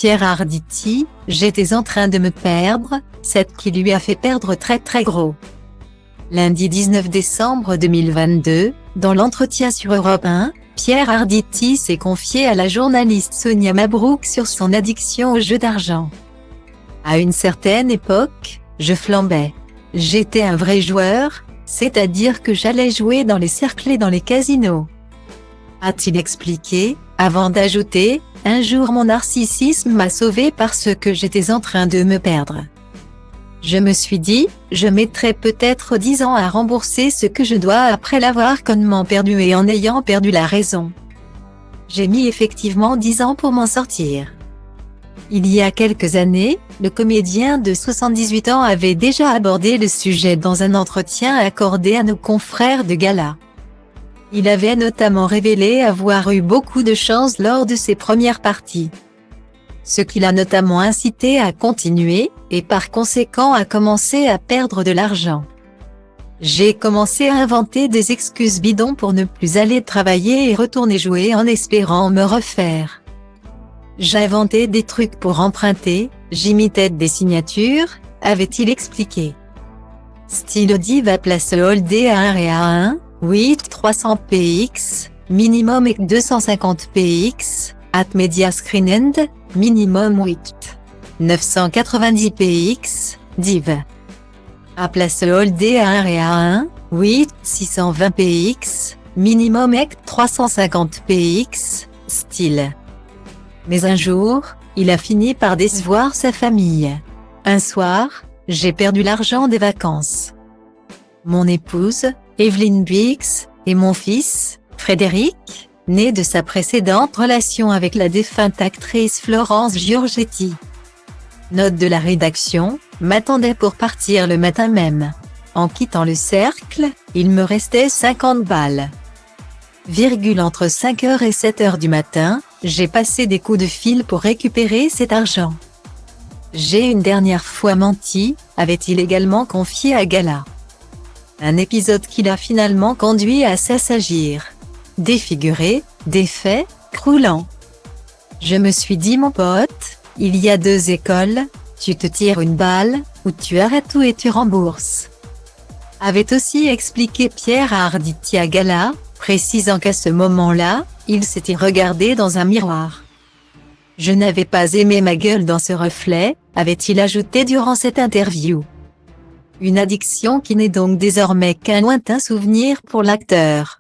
Pierre Arditi, j'étais en train de me perdre, cette qui lui a fait perdre très gros. Lundi 19 décembre 2022, dans l'entretien sur Europe 1, Pierre Arditi s'est confié à la journaliste Sonia Mabrouk sur son addiction aux jeux d'argent. À une certaine époque, je flambais. J'étais un vrai joueur, c'est-à-dire que j'allais jouer dans les cercles et dans les casinos. A-t-il expliqué, avant d'ajouter, un jour mon narcissisme m'a sauvé parce que j'étais en train de me perdre. Je me suis dit, je mettrai peut-être 10 ans à rembourser ce que je dois après l'avoir connement perdu et en ayant perdu la raison. J'ai mis effectivement 10 ans pour m'en sortir. Il y a quelques années, le comédien de 78 ans avait déjà abordé le sujet dans un entretien accordé à nos confrères de gala. Il avait notamment révélé avoir eu beaucoup de chance lors de ses premières parties. Ce qui l'a notamment incité à continuer, et par conséquent à commencer à perdre de l'argent. J'ai commencé à inventer des excuses bidons pour ne plus aller travailler et retourner jouer en espérant me refaire. J'inventais des trucs pour emprunter, j'imitais des signatures, avait-il expliqué. Style Diva place Holdé à 1 et à 1, 8 300 px, minimum et 250 px, at media screen end, minimum 8. 990 px, div. À place Holdé à 1 et à 1, 8 620 px, minimum et 350 px, style. Mais un jour, il a fini par décevoir sa famille. Un soir, j'ai perdu l'argent des vacances. Mon épouse, Evelyne Bix, et mon fils, Frédéric, né de sa précédente relation avec la défunte actrice Florence Giorgetti. Note de la rédaction, m'attendait pour partir le matin même. En quittant le cercle, il me restait 50 balles. Entre 5h et 7h du matin, j'ai passé des coups de fil pour récupérer cet argent. J'ai une dernière fois menti, avait-il également confié à Gala. Un épisode qui l'a finalement conduit à s'assagir. Défiguré, défait, croulant. Je me suis dit mon pote, il y a 2 écoles, tu te tires une balle, ou tu arrêtes tout et tu rembourses. Avait aussi expliqué Pierre Arditi à Gala, précisant qu'à ce moment-là, il s'était regardé dans un miroir. Je n'avais pas aimé ma gueule dans ce reflet, avait-il ajouté durant cette interview. Une addiction qui n'est donc désormais qu'un lointain souvenir pour l'acteur.